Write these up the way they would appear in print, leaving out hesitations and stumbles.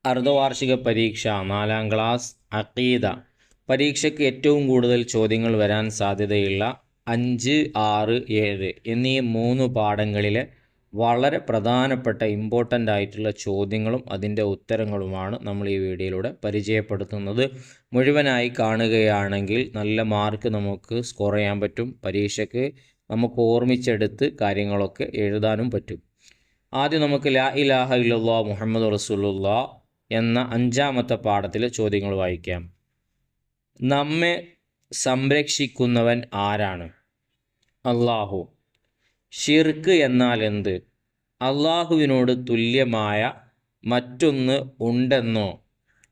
അർദ്ധവാർഷിക പരീക്ഷ 4ാം ക്ലാസ് അഖീദ പരീക്ഷയ്ക്ക് ഏറ്റവും കൂടുതൽ ചോദ്യങ്ങൾ വരാൻ സാധ്യതയുള്ള 5, 6, 7 എന്നീ 3 പാഠങ്ങളിലെ വളരെ പ്രധാനപ്പെട്ട ഇമ്പോർട്ടൻ്റ് ആയിട്ടുള്ള ചോദ്യങ്ങളും അതിൻ്റെ ഉത്തരങ്ങളുമാണ് നമ്മൾ ഈ വീഡിയോയിലൂടെ പരിചയപ്പെടുത്തുന്നത്. മുഴുവനായി കാണുകയാണെങ്കിൽ നല്ല മാർക്ക് നമുക്ക് സ്കോർ ചെയ്യാൻ പറ്റും. പരീക്ഷയ്ക്ക് നമുക്ക് ഓർമ്മിച്ചെടുത്ത് കാര്യങ്ങളൊക്കെ എഴുതാനും പറ്റും. ആദ്യം നമുക്ക് ലാ ഇലാഹ ഇല്ലല്ലാഹ് മുഹമ്മദ് റസൂലുള്ളാഹ് എന്ന 5ാമത്തെ പാഠത്തിലെ ചോദ്യങ്ങൾ വായിക്കാം. നമ്മെ സംരക്ഷിക്കുന്നവൻ ആരാണ്? അള്ളാഹു. ഷിർക്ക് എന്നാൽ എന്ത്? അള്ളാഹുവിനോട് തുല്യമായ മറ്റൊന്ന് ഉണ്ടെന്നോ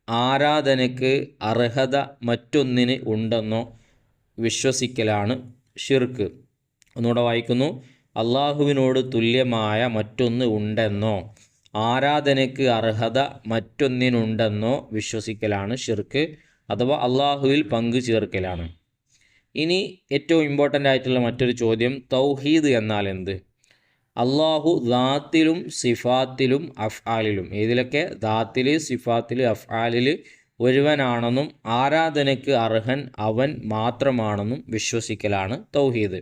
ആരാധനയ്ക്ക് അർഹത മറ്റൊന്നിന് ഉണ്ടെന്നോ വിശ്വസിക്കലാണ് ഷിർക്ക്. ഒന്നുകൂടെ വായിക്കുന്നു. അള്ളാഹുവിനോട് തുല്യമായ മറ്റൊന്ന് ഉണ്ടെന്നോ ആരാധനയ്ക്ക് അർഹത മറ്റൊന്നിനുണ്ടെന്നോ വിശ്വസിക്കലാണ് ഷിർക്ക്, അഥവാ അള്ളാഹുവിൽ പങ്കു ചേർക്കലാണ്. ഇനി ഏറ്റവും ഇമ്പോർട്ടൻ്റ് ആയിട്ടുള്ള മറ്റൊരു ചോദ്യം, തൗഹീദ് എന്നാൽ എന്ത്? അള്ളാഹു ദാത്തിലും സിഫാത്തിലും അഫ്ആലിലും, ഏതിലൊക്കെ? ദാത്തിൽ, സിഫാത്തിൽ, അഫ്ആലിൽ ഒരുവനാണെന്നും ആരാധനയ്ക്ക് അർഹൻ അവൻ മാത്രമാണെന്നും വിശ്വസിക്കലാണ് തൗഹീദ്.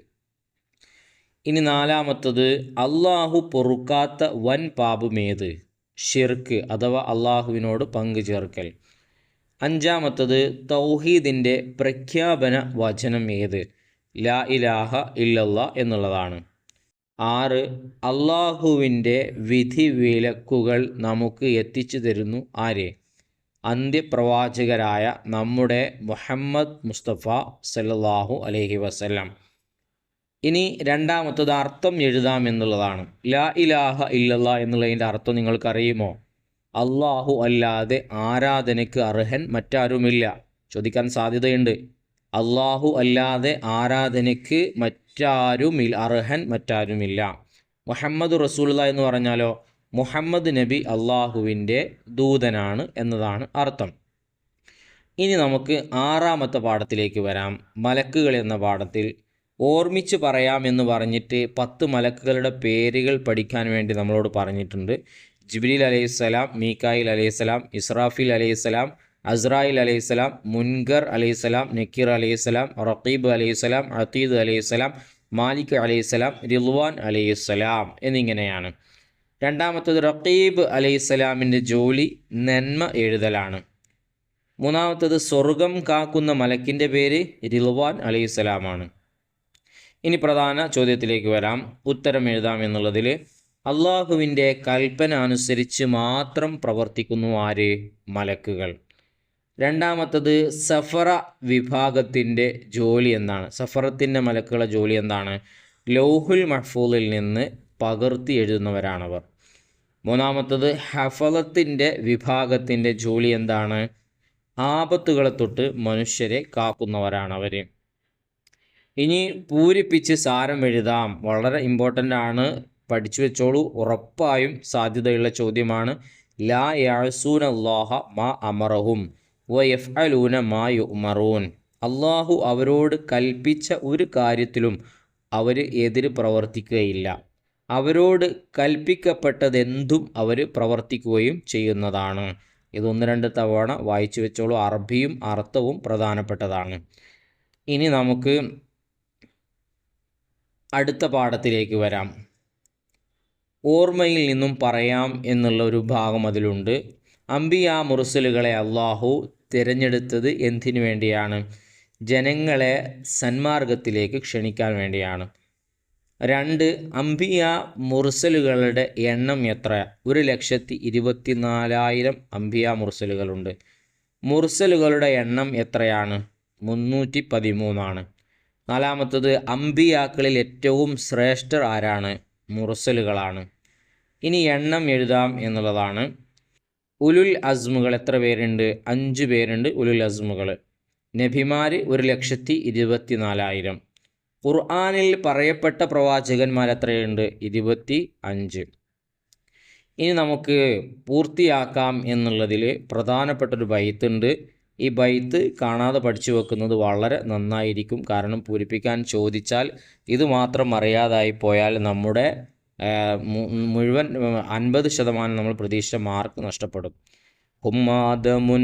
ഇനി 4ാമത്തത്, അള്ളാഹു പൊറുക്കാത്ത വൻ പാപമേത്? ഷിർക്ക് അഥവാ അള്ളാഹുവിനോട് പങ്കു ചേർക്കൽ. 5ാമത്തത്, തൗഹീദിൻ്റെ പ്രഖ്യാപന വചനം ഏത്? ലാ ഇലാഹ ഇല്ലല്ലാഹ് എന്നുള്ളതാണ്. 6, അള്ളാഹുവിൻ്റെ വിധി വിലക്കുകൾ നമുക്ക് എത്തിച്ചു തരുന്നു ആര്? അന്ത്യപ്രവാചകരായ നമ്മുടെ മുഹമ്മദ് മുസ്തഫ സല്ലല്ലാഹു അലൈഹി വസല്ലം. ഇനി 2ാമത്തത് അർത്ഥം എഴുതാം എന്നുള്ളതാണ്. ലാ ഇലാഹ ഇല്ലല്ലാഹ് എന്നുള്ളതിൻ്റെ അർത്ഥം നിങ്ങൾക്കറിയുമോ? അള്ളാഹു അല്ലാതെ ആരാധനയ്ക്ക് അർഹൻ മറ്റാരുമില്ല. ചോദിക്കാൻ സാധ്യതയുണ്ട്. അള്ളാഹു അല്ലാതെ ആരാധനയ്ക്ക് അർഹൻ മറ്റാരുമില്ല. മുഹമ്മദ് റസൂലുള്ളാഹി എന്ന് പറഞ്ഞാലോ, മുഹമ്മദ് നബി അള്ളാഹുവിൻ്റെ ദൂതനാണ് എന്നതാണ് അർത്ഥം. ഇനി നമുക്ക് 6ാമത്തെ പാഠത്തിലേക്ക് വരാം. മലക്കുകൾ എന്ന പാഠത്തിൽ ഓർമ്മിച്ച് പറയാമെന്ന് പറഞ്ഞിട്ട് 10 മലക്കുകളുടെ പേരുകൾ പഠിക്കാൻ വേണ്ടി നമ്മളോട് പറഞ്ഞിട്ടുണ്ട്. ജിബ്രീൽ അലൈഹിസ്സലാം, മീകായിൽ അലൈഹിസ്സലാം, ഇസ്രാഫീൽ അലൈഹിസ്സലാം, അസ്രായിൽ അലൈഹിസ്സലാം, മുൻകർ അലൈഹിസ്സലാം, നക്കീർ അലൈഹിസ്സലാം, റഖീബ് അലൈഹിസ്സലാം, അതീദ് അലൈഹിസ്സലാം, മാലിക് അലൈഹിസ്സലാം, റിദ്വാൻ അലൈഹിസ്സലാം എന്നിങ്ങനെയാണ്. 2ാമത്തത്, റഖീബ് അലൈഹിസ്സലാമിൻ്റെ ജോലി നന്മ എഴുതലാണ്. 3ാമത്തത്, സ്വർഗം കാക്കുന്ന മലക്കിൻ്റെ പേര് റിദ്വാൻ അലൈഹിസ്സലാമാണ്. ഇനി പ്രധാന ചോദ്യത്തിലേക്ക് വരാം. ഉത്തരം എഴുതാം എന്നുള്ളതിൽ അള്ളാഹുവിൻ്റെ കൽപ്പന അനുസരിച്ച് മാത്രം പ്രവർത്തിക്കുന്നു ആര്? മലക്കുകൾ. 2ാമത്തത്, സഫറ വിഭാഗത്തിൻ്റെ ജോലി എന്താണ്? സഫറത്തിൻ്റെ മലക്കുകളുടെ ജോലി എന്താണ്? ലൗഹുൽ മഹ്ഫൂളിൽ നിന്ന് പകർത്തി എഴുതുന്നവരാണവർ. 3ാമത്തത്, ഹഫളത്തിൻ്റെ വിഭാഗത്തിൻ്റെ ജോലി എന്താണ്? ആപത്തുകളെ തൊട്ട് മനുഷ്യരെ കാക്കുന്നവരാണവർ. ഇനി പൂരിപ്പിച്ച് സാരം എഴുതാം. വളരെ ഇമ്പോർട്ടൻ്റ് ആണ്, പഠിച്ചു വെച്ചോളൂ. ഉറപ്പായും സാധ്യതയുള്ള ചോദ്യമാണ്. ലാ യഅസൂന അല്ലാഹ മാ അമറഹും വയഫ്അലൂന മാ യുഅ്മറൂൻ. അള്ളാഹു അവരോട് കൽപ്പിച്ച ഒരു കാര്യത്തിലും അവർ എതിര് പ്രവർത്തിക്കുകയില്ല. അവരോട് കൽപ്പിക്കപ്പെട്ടതെന്തും അവർ പ്രവർത്തിക്കുകയും ചെയ്യുന്നതാണ്. ഇത് 1-2 തവണ വായിച്ചു വെച്ചോളൂ. അറബിയും അർത്ഥവും പ്രധാനപ്പെട്ടതാണ്. ഇനി നമുക്ക് അടുത്ത പാഠത്തിലേക്ക് വരാം. ഓർമ്മയിൽ നിന്നും പറയാം എന്നുള്ള ഒരു ഭാഗം അതിലുണ്ട്. അംബിയാ മുർസലുകളെ അള്ളാഹു തിരഞ്ഞെടുത്തത് എന്തിനു വേണ്ടിയാണ്? ജനങ്ങളെ സന്മാർഗത്തിലേക്ക് ക്ഷണിക്കാൻ വേണ്ടിയാണ്. 2, അംബിയാ മുർസലുകളുടെ എണ്ണം എത്ര? 1,24,000 അംബിയാ മുർസലുകളുണ്ട്. മുർസലുകളുടെ എണ്ണം എത്രയാണ്? 313 ആണ്. 4ാമത്തത്, അംബിയാക്കളിൽ ഏറ്റവും ശ്രേഷ്ഠർ ആരാണ്? മുർസലുകളാണ്. ഇനി എണ്ണം എഴുതാം എന്നുള്ളതാണ്. ഉലുൽ അസ്മുകൾ എത്ര പേരുണ്ട്? 5 പേരുണ്ട് ഉലുൽ അസ്മുകൾ. നബിമാർ 1,24,000. ഖുർആനിൽ പറയപ്പെട്ട പ്രവാചകന്മാർ എത്രയുണ്ട്? 25. ഇനി നമുക്ക് പൂർത്തിയാക്കാം എന്നുള്ളതിൽ പ്രധാനപ്പെട്ടൊരു ബൈത്തുണ്ട്. ഈ ബൈത്ത് കാണാതെ പഠിച്ചു വെക്കുന്നത് വളരെ നന്നായിരിക്കും. കാരണം പൂരിപ്പിക്കാൻ ചോദിച്ചാൽ ഇത് മാത്രം അറിയാതായി പോയാൽ നമ്മുടെ മുഴുവൻ 50% നമ്മൾ പ്രതീക്ഷിച്ച മാർക്ക് നഷ്ടപ്പെടും. ഹുമ്മാദമുന്നിദിരീസു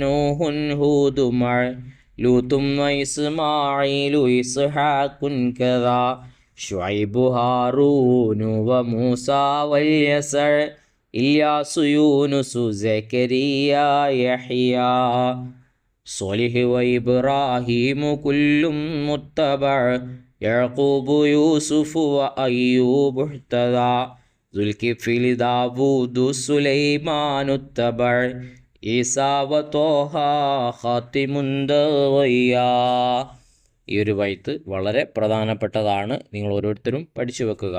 നൂഹുൻ ഹൂദു മഅ ലൂത്തും വഇസ്മാഈലു ഇസ്ഹാഖുൻ കദാ ശുഐബു ഹാറൂനു വമൂസാ വൽയസഅ ഇല്യാസു യൂനുസു സക്കരിയ യഹ്യാ സ്വലിഹ് വഇബ്രാഹീമു കുല്ലും മുത്തബഅ യഅഖൂബു യൂസുഫു വഅയ്യൂബു ഇഹ്തദാ ദുൽകിഫ്ലി ദാവൂദു സുലൈമാനു തബഅ ഈസാ വത്വാഹ ഖാതിമുൻ ദവയ്യാ. ഈ ഒരു ബൈത്ത് വളരെ പ്രധാനപ്പെട്ടതാണ്. നിങ്ങൾ ഓരോരുത്തരും പഠിച്ചു വെക്കുക.